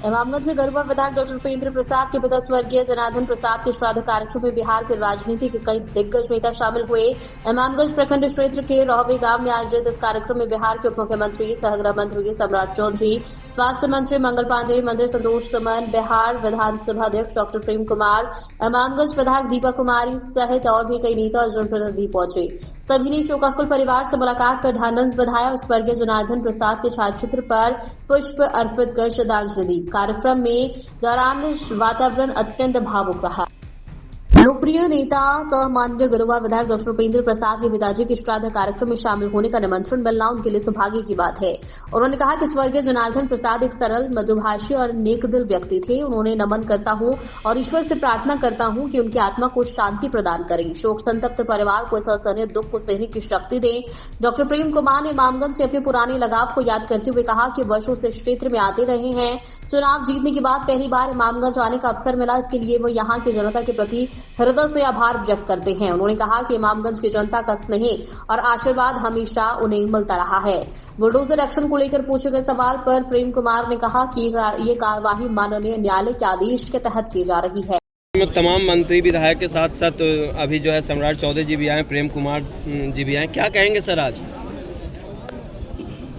इमामगंज के गरुआ विधायक डॉक्टर उपेंद्र प्रसाद के पिता स्वर्गीय जनार्दन प्रसाद के श्राद्ध कार्यक्रम में बिहार के राजनीति के कई दिग्गज नेता शामिल हुए। इमामगंज प्रखंड क्षेत्र के रोहवे गांव में आयोजित इस कार्यक्रम में बिहार के उप मुख्यमंत्री सह गृह मंत्री सम्राट चौधरी, स्वास्थ्य मंत्री मंगल पांडेय, मंत्री संतोष सुमन, बिहार विधानसभा अध्यक्ष डॉक्टर प्रेम कुमार, इमामगंज विधायक दीपा कुमारी सहित और भी कई नेता और जनप्रतिनिधि पहुंचे। सभी ने शोकाकुल परिवार से मुलाकात कर ढांढस बधाया और स्वर्गीय जनार्दन प्रसाद के छायाचित्र पर पुष्प अर्पित कर श्रद्धांजलि दी। कार्यक्रम में दौरान वातावरण अत्यंत भावुक रहा। लोकप्रिय नेता सह माननीय गरुआ विधायक डॉक्टर उपेंद्र प्रसाद के पिताजी के श्राद्ध कार्यक्रम में शामिल होने का निमंत्रण मिलना उनके लिए सौभाग्य की बात है। उन्होंने कहा कि स्वर्गीय जनार्दन प्रसाद एक सरल, मधुभाषी और नेकदिल व्यक्ति थे। उन्होंने नमन करता हूं और ईश्वर से प्रार्थना करता हूं कि उनकी आत्मा को शांति प्रदान करें। शोक संतप्त परिवार को इस असहनीय दुख को सहने की शक्ति दें। डॉक्टर प्रेम कुमार ने इमामगंज से अपने पुराने लगाव को याद करते हुए कहा कि वर्षों से इस क्षेत्र में आते रहे हैं। चुनाव जीतने के बाद पहली बार इमामगंज आने का अवसर मिला, इसके लिए वो यहां की जनता के प्रति हृदय से आभार व्यक्त करते हैं। उन्होंने कहा कि इमामगंज की जनता का स्नेह और आशीर्वाद हमेशा उन्हें मिलता रहा है। बुलडोजर एक्शन को लेकर पूछे गए सवाल पर प्रेम कुमार ने कहा कि ये कार्यवाही माननीय न्यायालय के आदेश के तहत की जा रही है। तमाम मंत्री विधायक के साथ साथ अभी जो है सम्राट चौधरी जी भी आए, प्रेम कुमार जी भी आए, क्या कहेंगे सर? आज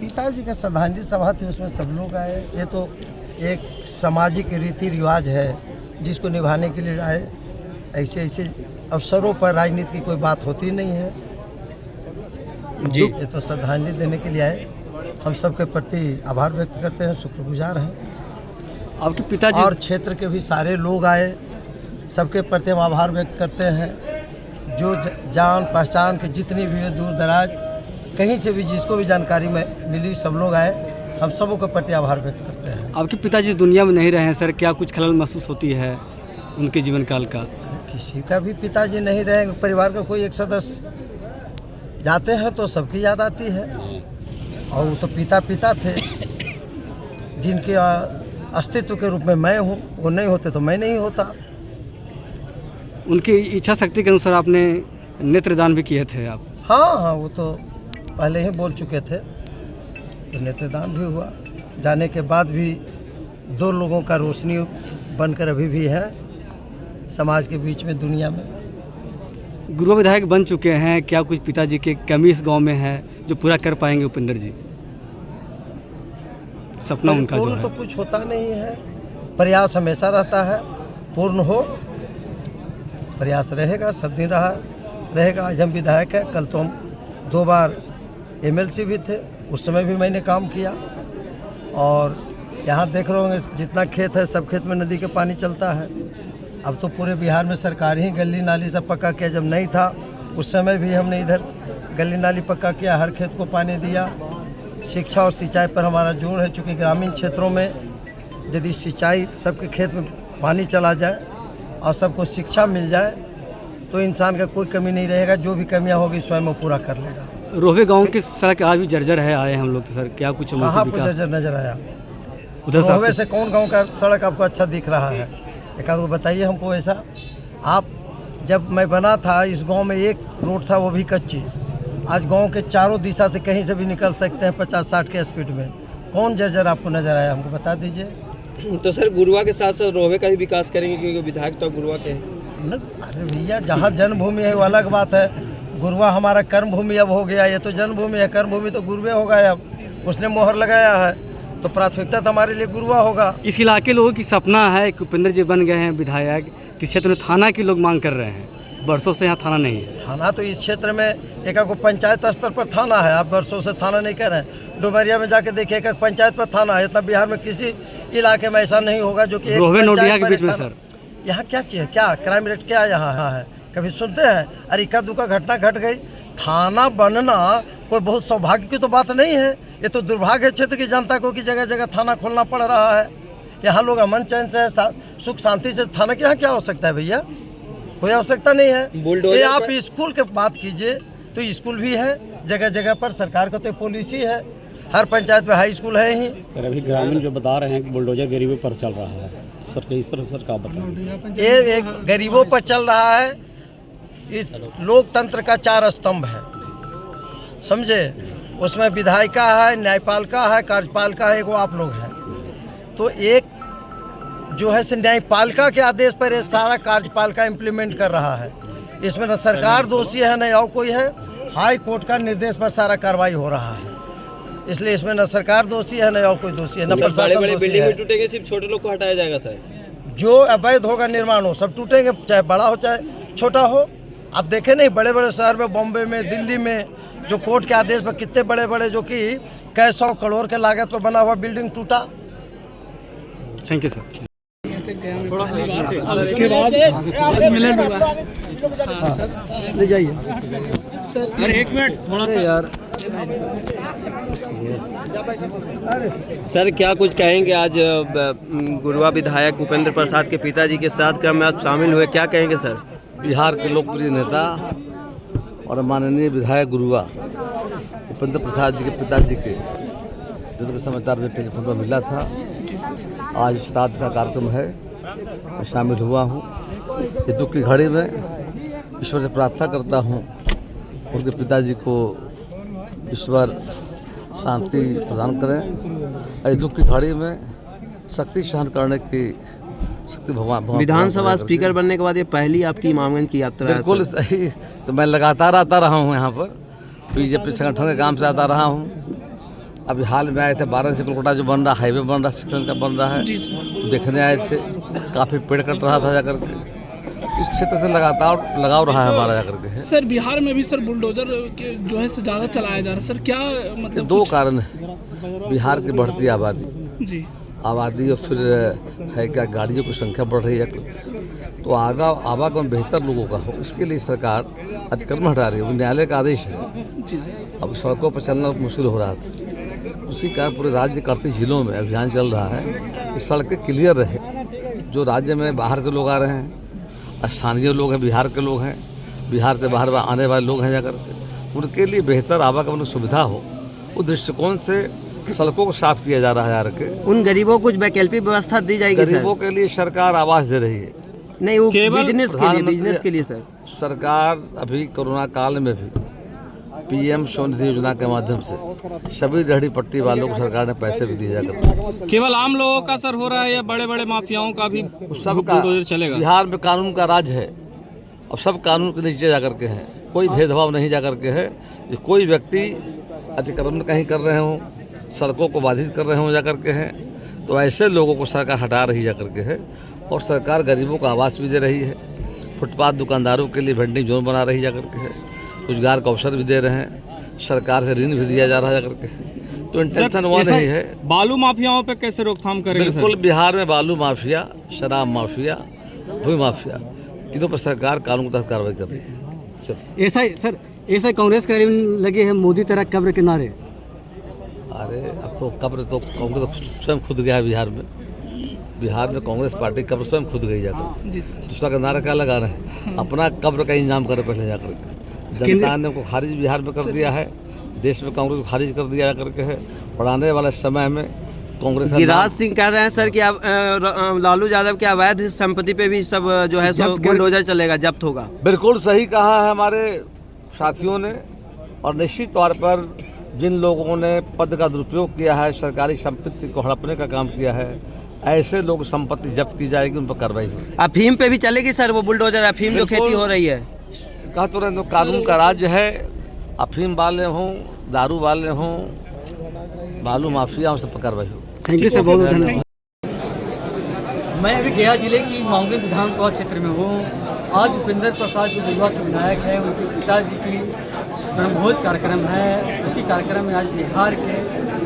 पिताजी का श्रद्धांजलि सभा थी, उसमें सब लोग आए। ये तो एक सामाजिक रीति रिवाज है जिसको निभाने के लिए आए। ऐसे अवसरों पर राजनीति की कोई बात होती नहीं है जी। ये तो श्रद्धांजलि देने के लिए आए। हम सबके प्रति आभार व्यक्त करते हैं, शुक्रगुजार हैं। आपके पिताजी और क्षेत्र के भी सारे लोग आए, सबके प्रति हम आभार व्यक्त करते हैं। जो जान पहचान के जितनी भी है, दूर दराज कहीं से भी जिसको भी जानकारी में मिली, सब लोग आए। हम सबों के प्रति आभार व्यक्त करते हैं। आपके पिताजी दुनिया में नहीं रहे हैं सर, क्या कुछ खलल महसूस होती है उनके जीवन काल का? किसी का भी पिताजी नहीं रहे, परिवार का कोई एक सदस्य जाते हैं तो सबकी याद आती है। और वो तो पिता थे जिनके अस्तित्व के रूप में मैं हूँ। वो नहीं होते तो मैं नहीं होता। उनकी इच्छा शक्ति के अनुसार आपने नेत्रदान भी किए थे आप? हाँ, वो तो पहले ही बोल चुके थे कि नेत्रदान भी हुआ। जाने के बाद भी 2 लोगों का रोशनी बनकर अभी भी है समाज के बीच में, दुनिया में। गरुआ विधायक बन चुके हैं, क्या कुछ पिताजी के कमी इस गांव में है जो पूरा कर पाएंगे उपेंद्र जी? सपना उनका जो है तो कुछ होता नहीं है, प्रयास हमेशा रहता है। पूर्ण हो, प्रयास रहेगा, सब दिन रहेगा। आज हम विधायक है, कल तो हम 2 बार MLC भी थे, उस समय भी मैंने काम किया। और यहाँ देख रहे होंगे जितना खेत है, सब खेत में नदी का पानी चलता है। अब तो पूरे बिहार में सरकार ही गली नाली सब पक्का किया। जब नहीं था उस समय भी हमने इधर गली नाली पक्का किया, हर खेत को पानी दिया। शिक्षा और सिंचाई पर हमारा जोर है, चूँकि ग्रामीण क्षेत्रों में यदि सिंचाई सबके खेत में पानी चला जाए और सबको शिक्षा मिल जाए तो इंसान का कोई कमी नहीं रहेगा। जो भी कमियाँ होगी स्वयं वो पूरा कर लेगा। रोहवे गांव की सड़क आज भी जर्जर है, आए हम लोग तो सर, क्या कुछ कहाँ पर जर्जर नजर आया? उधर रोहवे से कौन गांव का सड़क आपको अच्छा दिख रहा है? एक आध को बताइए हमको ऐसा। आप जब मैं बना था इस गांव में एक रोड था, वो भी कच्ची। आज गांव के चारों दिशा से कहीं से भी निकल सकते हैं 50-60 के स्पीड में। कौन जर्जर आपको नजर आया, हमको बता दीजिए। तो सर गुरुआ के साथ साथ रोहवे का भी विकास करेंगे, क्योंकि विधायक तो गुरुआ के हैं। अरे भैया, जहाँ जन्मभूमि है वो अलग बात है। गुरुआ हमारा कर्म भूमि अब हो गया। ये तो जन्मभूमि है, कर्म भूमि तो गुरुवे हो गया। अब उसने मोहर लगाया है तो प्राथमिकता तो हमारे लिए गुरुआ होगा। इस इलाके लोगों की सपना है कि उपेंद्र जी बन गए हैं विधायक। इस क्षेत्र में थाना के लोग मांग कर रहे हैं, वर्षों से यहाँ थाना नहीं है। थाना तो इस क्षेत्र में एक पंचायत स्तर पर थाना है। आप वर्षों से थाना नहीं कर रहे हैं। डुमरिया में जाके देखिए, एक पंचायत पर थाना है। इतना बिहार में किसी इलाके में ऐसा नहीं होगा जो कि रोहवे नोटिया के बीच में सर। यहाँ क्या चीज़ है? क्या क्राइम रेट क्या यहाँ है? कभी सुनते हैं? अरे इक्का दुक्का घटना घट गई। थाना बनना कोई बहुत सौभाग्य की तो बात नहीं है। ये तो दुर्भाग्य है क्षेत्र की जनता को कि जगह जगह थाना खोलना पड़ रहा है। यहाँ लोग अमन चैन से, सुख शांति से, थाना के यहाँ क्या आवश्यकता है भैया? कोई आवश्यकता नहीं है। ये आप स्कूल के बात कीजिए तो स्कूल भी है जगह जगह पर। सरकार का तो पॉलिसी है, हर पंचायत में हाई स्कूल है ही। सर अभी ग्रामीण जो बता रहे हैं कि बुलडोजर गरीबों पर चल रहा है सर, इस पर सर क्या बताएं? ये एक गरीबों पर चल रहा है। इस लोकतंत्र का 4 स्तंभ है, समझे? उसमें विधायिका है, न्यायपालिका है, कार्यपालिका है, वो आप लोग हैं। तो एक जो है न्यायपालिका के आदेश पर ये सारा कार्यपालिका इम्प्लीमेंट कर रहा है। इसमें न सरकार दोषी है न और कोई है, हाई कोर्ट का निर्देश पर सारा कार्रवाई हो रहा है। इसलिए इसमें न सरकार दोषी है न और कोई दोषी है, न प्रशासन बड़े दोषी बिल्डिंग है। में टूटेंगे, सिर्फ छोटे लोग को हटाया जाएगा सर। जो अवैध होगा निर्माण हो सब टूटेंगे, चाहे बड़ा हो चाहे छोटा हो। आप देखे नहीं बड़े बड़े शहर में, बॉम्बे में, दिल्ली में, जो कोर्ट के आदेश पर कितने बड़े बड़े जो कि कई 100 करोड़ के लागत पर बना हुआ बिल्डिंग टूटा। Thank you sir. उसके बाद मिलन हुआ ले जाइए सर। एक मिनट थोड़ा सा यार। सर क्या कुछ कहेंगे, आज गुरुआ विधायक उपेंद्र प्रसाद के पिताजी के साथ क्रम में आप शामिल हुए, क्या कहेंगे सर? बिहार के लोकप्रिय नेता और माननीय विधायक गुरुआ उपेंद्र प्रसाद जी के पिताजी के जिनके समाचार में टेलीफोन पर मिला था, आज श्राद्ध का कार्यक्रम है, मैं शामिल हुआ हूँ। इस दुख की घड़ी में ईश्वर से प्रार्थना करता हूँ उनके पिताजी को ईश्वर शांति प्रदान करें और इस दुख की घड़ी में शक्ति सहन करने की शक्ति भगवान। विधानसभा स्पीकर बनने के बाद ये पहली आपकी इमामगंज की यात्रा है? बिल्कुल सही। तो मैं लगातार आता रहा हूँ यहाँ पर, बीजेपी संगठन के काम से आता रहा हूँ। अभी हाल में आए थे वाराणसी कोलकाता जो बन रहा हाईवे बन रहा, शिक्षण का बन रहा है, देखने आए थे। काफ़ी पेड़ कट रहा था जाकर के। इस क्षेत्र से लगातार लगाव रहा है हमारा जाकर के। सर बिहार में भी सर बुलडोजर जो है ज़्यादा चलाया जा रहा है सर, क्या मतलब? दो कारण है, बिहार की बढ़ती आबादी जी, आबादी और फिर है क्या गाड़ियों की संख्या बढ़ रही है, तो आवागमन बेहतर लोगों का हो, इसके लिए सरकार अतिक्रमण हटा रही है। न्यायालय का आदेश है। जी अब सड़कों पर चलना मुश्किल हो रहा था, उसी कारण पूरे राज्य के 38 जिलों में अभियान चल रहा है कि सड़कें क्लियर रहे। जो राज्य में बाहर से लोग आ रहे हैं, स्थानीय लोग हैं, बिहार के लोग हैं, बिहार से बाहर आने वाले लोग हैं, जाकर उनके लिए बेहतर आवागमन की सुविधा हो, उस दृष्टिकोण से सड़कों को साफ किया जा रहा है। यार के उन गरीबों को कुछ वैकल्पिक व्यवस्था दी जाएगी? गरीबों के लिए सरकार आवास दे रही है। नहीं, वो बिजनेस के लिए सर। सरकार अभी कोरोना काल में भी PM स्वनिधि योजना के माध्यम से सभी रेहड़ी पट्टी वालों को सरकार ने पैसे भी दिए जाकर। केवल आम लोगों का सर हो रहा है या बड़े बड़े माफियाओं का भी सबका चलेगा? बिहार में कानून का राज है और सब कानून के नीचे जाकर के हैं, कोई भेदभाव नहीं जाकर के है। कोई व्यक्ति अतिक्रमण कहीं कर रहे हों, सड़कों को बाधित कर रहे हों जाकर के हैं, तो ऐसे लोगों को सरकार हटा रही जाकर के है। और सरकार गरीबों को आवास भी दे रही है, फुटपाथ दुकानदारों के लिए वेंडिंग जोन बना रही जाकर के है, रोजगार का अवसर भी दे रहे हैं, सरकार से ऋण भी दिया जा रहा है जाकर के। तो इंटेंशन वो नहीं है। बालू माफियाओं पे कैसे रोकथाम करेंगे? बिल्कुल, बिहार में बालू माफिया, शराब माफिया, भूमि माफिया, तीनों पर सरकार कानून के तहत कार्रवाई कर रही है। ऐसा सर, ऐसा कांग्रेस के लगे हैं मोदी तरह कब्र के नारे। अरे अब तो कब्र तो कांग्रेस स्वयं खुद गया है बिहार में। बिहार में कांग्रेस पार्टी कब्र स्वयं खुद गई जाकर। दूसरा का नारा क्या लगा रहे हैं? अपना कब्र का इंतजाम करे पहले जाकर। जनता ने उनको खारिज बिहार में कर दिया है, देश में कांग्रेस को खारिज कर दिया करके है। और आने वाले समय में कांग्रेस गिरिराज सिंह कह रहे हैं सर कि अब लालू यादव के अवैध संपत्ति पे भी सब जो है बुलडोजर चलेगा, जब्त होगा। बिल्कुल सही कहा है हमारे साथियों ने। और निश्चित तौर पर जिन लोगों ने पद का दुरुपयोग किया है, सरकारी संपत्ति को हड़पने का काम किया है, ऐसे लोग संपत्ति जब्त की जाएगी, उन पर कार्रवाई होगी। अफीम पे भी चलेगी सर वो बुलडोजर? अफीम जो खेती हो रही है, कहा तो रहे, तो कानून का राज्य है। अफीम वाले हों, दारू वाले हों, बालू माफिया, उन सब पर कार्रवाई होगी। थैंक यू सर, बहुत बहुत धन्यवाद। मैं अभी गया जिले की इमामगंज विधानसभा क्षेत्र में हूँ। आज उपेंद्र प्रसाद जो गुरुआ के विधायक है, उनके पिताजी की ब्रह्मभोज कार्यक्रम है। इसी कार्यक्रम में आज बिहार के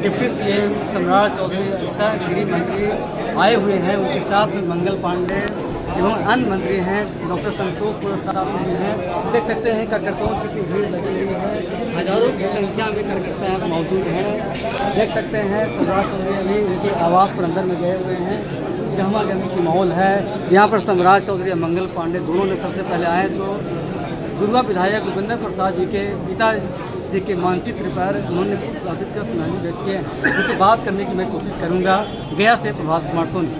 डिप्टी CM सम्राट चौधरी, गृह मंत्री आए हुए हैं। उनके साथ में मंगल पांडे एवं अन्य मंत्री हैं, डॉक्टर संतोष कुमार साहब भी हैं। देख सकते हैं कार्यकर्ताओं की भीड़ लगी हुई है, हजारों की संख्या में कार्यकर्ता यहाँ मौजूद हैं। देख सकते हैं सम्राट चौधरी अभी उनके आवास पर अंदर में गए हुए हैं। गहमा गहमी की माहौल है यहाँ पर। सम्राट चौधरी और मंगल पांडे दोनों ने सबसे पहले आए तो गुरुआ विधायक उपेंद्र प्रसाद जी के पिताजी के मानचित्र पर उन्होंने पुष्प अर्पित कर श्रद्धांजलि व्यक्त की है। उनसे बात करने की मैं कोशिश करूँगा। गया से प्रभात कुमार सोनी।